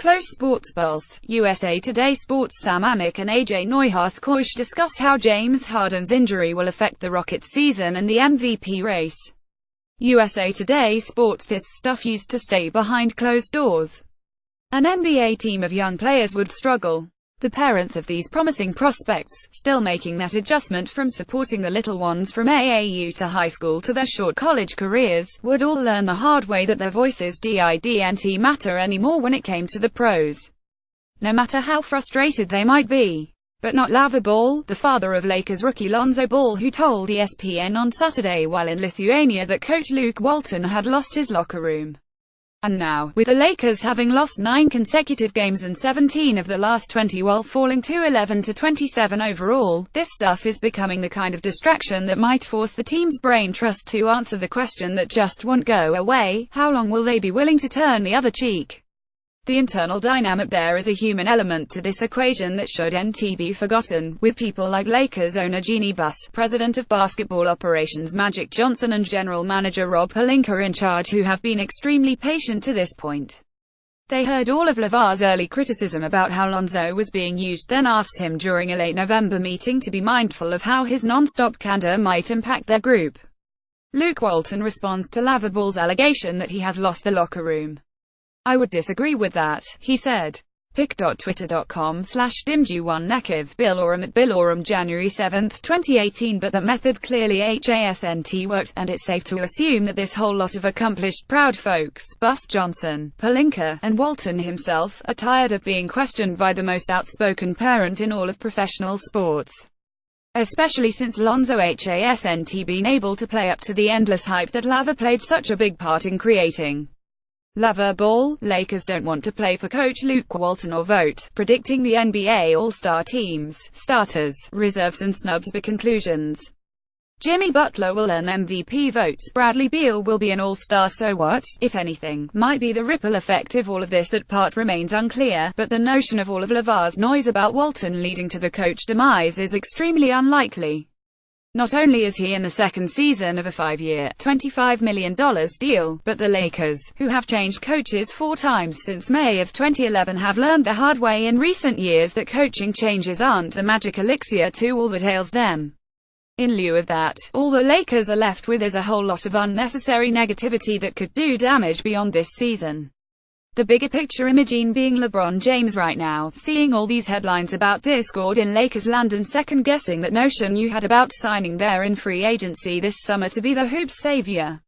Close Sports Pulse. USA Today Sports' Sam Amick and AJ Neuharth-Koch discuss how James Harden's injury will affect the Rockets' season and the MVP race. USA Today Sports. This stuff used to stay behind closed doors. An NBA team of young players would struggle. The parents of these promising prospects, still making that adjustment from supporting the little ones from AAU to high school to their short college careers, would all learn the hard way that their voices didn't matter anymore when it came to the pros. No matter how frustrated they might be. But not LaVar Ball, the father of Lakers rookie Lonzo Ball, who told ESPN on Saturday while in Lithuania that coach Luke Walton had lost his locker room. And now, with the Lakers having lost 9 consecutive games and 17 of the last 20 while falling to 11-27 overall, this stuff is becoming the kind of distraction that might force the team's brain trust to answer the question that just won't go away: how long will they be willing to turn the other cheek? The internal dynamic there is a human element to this equation that shouldn't be forgotten, with people like Lakers owner Jeannie Buss, president of basketball operations Magic Johnson and general manager Rob Pelinka in charge, who have been extremely patient to this point. They heard all of LaVar's early criticism about how Lonzo was being used, then asked him during a late November meeting to be mindful of how his non-stop candor might impact their group. Luke Walton responds to LaVar Ball's allegation that he has lost the locker room. "I would disagree with that," he said. pic.twitter.com/dimju1nekiv Bill Oram at Bill Oram January 7, 2018. But that method clearly hasn't worked, and it's safe to assume that this whole lot of accomplished proud folks, Buss, Johnson, Pelinka, and Walton himself, are tired of being questioned by the most outspoken parent in all of professional sports. Especially since Lonzo hasn't been able to play up to the endless hype that LaVar played such a big part in creating. LaVar Ball, Lakers don't want to play for coach Luke Walton or vote, predicting the NBA All-Star teams, starters, reserves and snubs. But conclusions. Jimmy Butler will earn MVP votes, Bradley Beal will be an All-Star, so what, if anything, might be the ripple effect of all of this? That part remains unclear, but the notion of all of LaVar's noise about Walton leading to the coach demise is extremely unlikely. Not only is he in the second season of a 5-year, $25 million deal, but the Lakers, who have changed coaches 4 times since May of 2011, have learned the hard way in recent years that coaching changes aren't a magic elixir to all that ails them. In lieu of that, all the Lakers are left with is a whole lot of unnecessary negativity that could do damage beyond this season. The bigger picture imagine being LeBron James right now, seeing all these headlines about discord in Lakers land and second-guessing that notion you had about signing there in free agency this summer to be the hoops savior.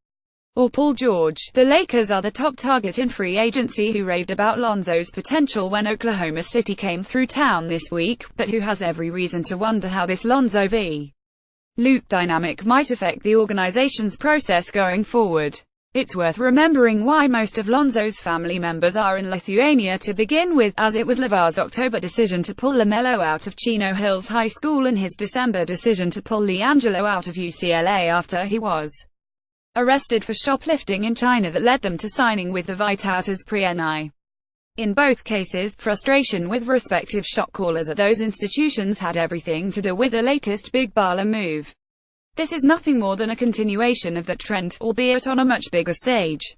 Or Paul George, the Lakers are the top target in free agency, who raved about Lonzo's potential when Oklahoma City came through town this week, but who has every reason to wonder how this Lonzo v. Luke dynamic might affect the organization's process going forward. It's worth remembering why most of Lonzo's family members are in Lithuania to begin with, as it was LaVar's October decision to pull LaMelo out of Chino Hills High School and his December decision to pull LiAngelo out of UCLA after he was arrested for shoplifting in China that led them to signing with the Vytautas Prienai. In both cases, frustration with respective shot callers at those institutions had everything to do with the latest big baller move. This is nothing more than a continuation of that trend, albeit on a much bigger stage.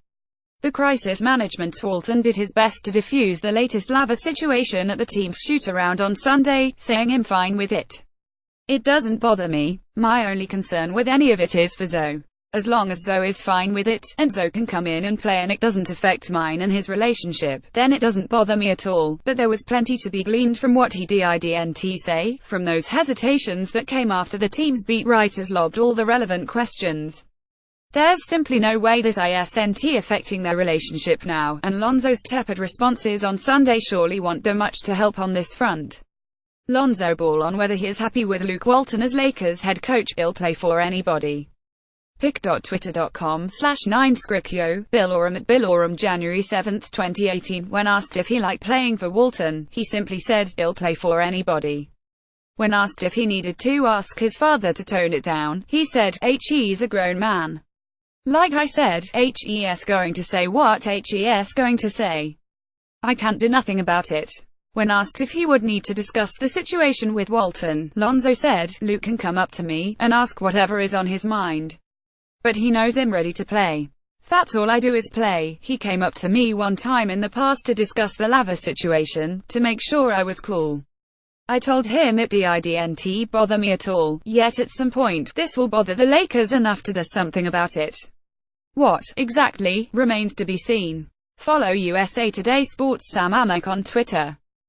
The crisis management Walton did his best to defuse the latest LaVar situation at the team's shoot-around on Sunday, saying I'm fine with it. "It doesn't bother me. My only concern with any of it is for Zoe. As long as Zoe is fine with it, and Zoe can come in and play and it doesn't affect mine and his relationship, then it doesn't bother me at all." But there was plenty to be gleaned from what he didn't say, from those hesitations that came after the team's beat writers lobbed all the relevant questions. There's simply no way this isn't affecting their relationship now, and Lonzo's tepid responses on Sunday surely won't do much to help on this front. Lonzo Ball on whether he is happy with Luke Walton as Lakers head coach. "He'll play for anybody." pic.twitter.com/9scriptio Bill Oram at Bill Oram January 7, 2018. When asked if he liked playing for Walton, he simply said, "He'll play for anybody." When asked if he needed to ask his father to tone it down, he said, "He's a grown man. Like I said, he's going to say what he's going to say. I can't do nothing about it." When asked if he would need to discuss the situation with Walton, Lonzo said, "Luke can come up to me and ask whatever is on his mind. But he knows I'm ready to play. That's all I do is play. He came up to me one time in the past to discuss the LaVar situation, to make sure I was cool. I told him it didn't bother me at all, yet at some point, this will bother the Lakers enough to do something about it. What, exactly, remains to be seen. Follow USA Today Sports' Sam Amick on Twitter.